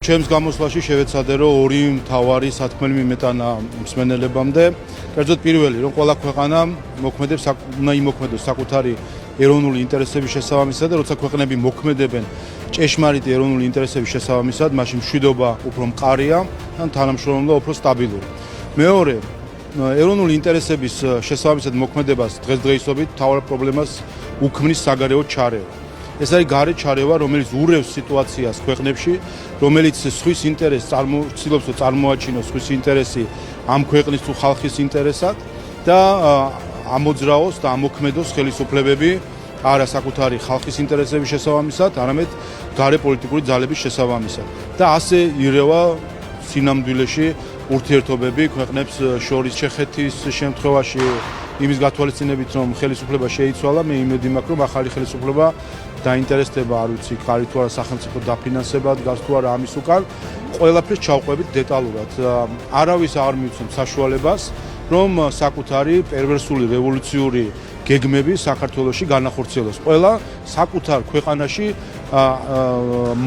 ჩემს გამოსვლაში შევეცადე რომ ორი მთავარი სათქმელი მიმეტანა მსმენელებამდე. კერძოდ პირველი, რომ ყველა ქვეყანა მოქმედებს უნდა იმოქმედოს საკუთარი ეროვნული ინტერესების შესაბამისად და როცა ქვეყნები მოქმედებენ ჭეშმარიტი ეროვნული ინტერესების შესაბამისად, მაშინ მშვიდობა უფრო მყარია და თანამშრომლობა უფრო სტაბილური. მეორე, ეროვნული ინტერესების შესაბამისად მოქმედებას დღესდღეობით მთავარ პრობლემას უქმნის საგარეო ჩარევა. ეს არის გარე ჩარევა, რომელიც ურევს სიტუაციას ქვეყნებში, რომელიც სხვის ინტერესს ცდილობს წარმოაჩინოს სხვის ინტერესი ამ ქვეყნის თუ ხალხის ინტერესად და ამოძრაოს და ამოქმედოს ხელისუფლებები არა საკუთარი ხალხის ინტერესების შესაბამისად, არამედ გარე პოლიტიკური ძალების შესაბამისად. და ასე ირევა სინამდვილეში ურთიერთობები ქვეყნებს შორის. ჩეხეთის შემთხვევაში იმის გათვალისწინებით, რომ ხელისუფლება შეიცვალა, მე იმედი მაქვს, რომ ახალი ხელისუფლება დაინტერესდება, არ ვიცი, ხარი თუ არა სახელმწიფო დაფინანსება დგას თუ არა ამის უკან, ყველაფერს ჩავყვებით დეტალურად. არავის არ მივცემ საშუალებას, რომ საკუთარი პერვერსული რევოლუციური გეგმები საქართველოში განახორციელოს. ყველა საკუთარ ქვეყანაში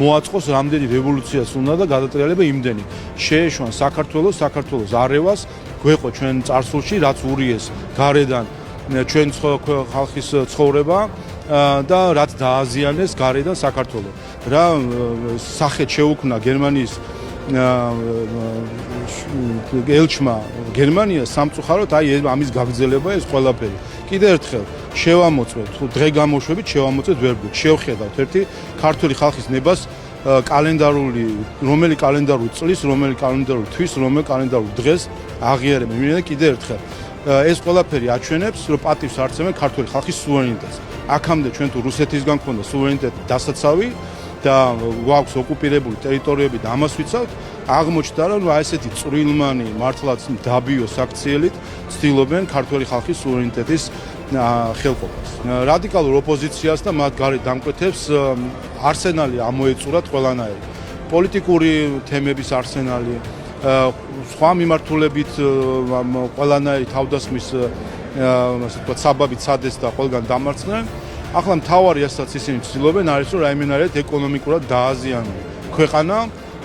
მოაწყოს რამდენი რევოლუციას უნდა და გადატრიალება იმდენი. შეეშვან საქართველოს არევას, გვეყო ჩვენ წარსულში, რაც ურიეს გარედან ჩვენ ხალხის ცხოვრება და რაც დააზიანეს გარედან საქართველოს. რა სახეთ შეუქმნა გერმანიის ელჩმა გერმანია სამწუხაროდ აი ამის გაგრძელება ეს ყველაფერი. კიდევ ერთხელ შევამოწმეთ, დღე გამოშვებით შევამოწმეთ ვერბით. შევხედავთ ერთი ქართული ხალხის ნებას კალენდარული, რომელი კალენდარული წლის, რომელი კალენდარული თვის, რომელი კალენდარული დღეს აღიარებენ. მინდა კიდევ ერთხელ ეს ყველაფერი აჩვენებს, რომ პატივს არცემენ ქართული ხალხის სუვერენიტეტს. აქამდე ჩვენ თუ რუსეთისგან ქონდა სუვერენიტეტი დასაცავი და გვაქვს ოკუპირებული ტერიტორიები და ამას ვიცავთ, აღმოჩნდა რომ ესეთი წვრილმანი მართლაც დაბიო საქციელით ცდილობენ ქართული ხალხის სუვერენიტეტის ხელყოფას. რადიკალურ ოპოზიციას და მათ გარეთ დამკვეთებს არსენალი ამოეწურათ ყველანაირი. პოლიტიკური თემების არსენალი, სხვა მიმართულებით ყველანაირი თავდასხმის საბაბით სადეს და ყველგან დამარცხდნენ. ახლა მთავარი ასაც ისინი ცდილობენ არის რომ რაიმენარეთ ეკონომიკურად დააზიანონ ქვეყანა,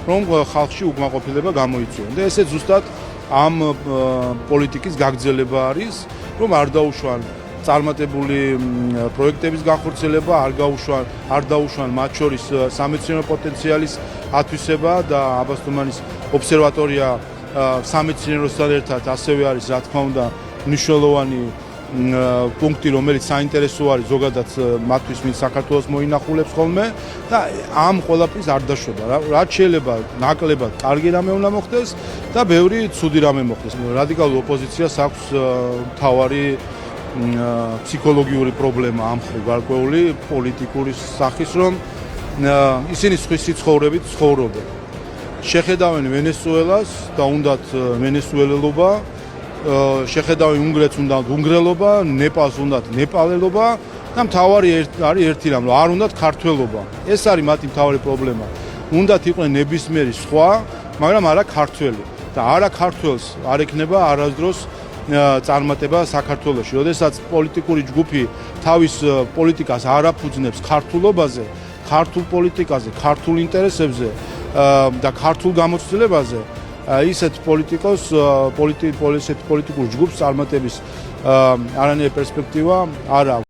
რომ ხალხში უკმაყოფილება გამოიწვიონ. და ესე ზუსტად ამ პოლიტიკის გაგრძელება არის, რომ არ დაუშვან წარმატებული პროექტების განხორციელება, არ დაუშვან მათ შორის სამეცნიერო პოტენციალის ათვისება და აბას თუმანის ობსერვატორია სამეცნიეროსთან ერთად ასევე არის რა თქმა უნდა მნიშვნელოვანი პუნქტი, რომელიც საინტერესო არის ზოგადად მათთვის, ვინც საქართველოს მოინახულებს ხოლმე და ამ ყველაფრის არ დაშვება. რაც შეიძლება ნაკლებად კარგი რამე უნდა მოხდეს და ბევრი ცუდი რამე მოხდეს. რადიკალურ ოპოზიციას აქვს მთავარი ფსიქოლოგიური პრობლემა ამ ხრივ გარკვეული პოლიტიკური სახის, რომ ისინი სხვის სიცხოვრებით ცხოვრობენ. შეხედავენ ვენესუელას და უნდათ ვენესუელელობა, შეხედავენ უნგრეთს უნდათ უნგრელობა, ნეპალს უნდათ ნეპალელობა და მთავარი არის ერთი რამ, რომ არ უნდათ ქართველობა. ეს არის მათი მთავარი პრობლემა. უნდათ იყვნენ ნებისმიერი სხვა, მაგრამ არა ქართველი. და არა ქართველს არ ექნება არასდროს წარმატება საქართველოში. როდესაც პოლიტიკური ჯგუფი თავის პოლიტიკას არ აფუძნებს ქართულობაზე, ქართულ პოლიტიკაზე, ქართულ ინტერესებზე და ქართულ გამოცდილებაზე, ისეთ პოლიტიკურ ჯგუფს წარმატების არანაირი პერსპექტივა არ აქვს.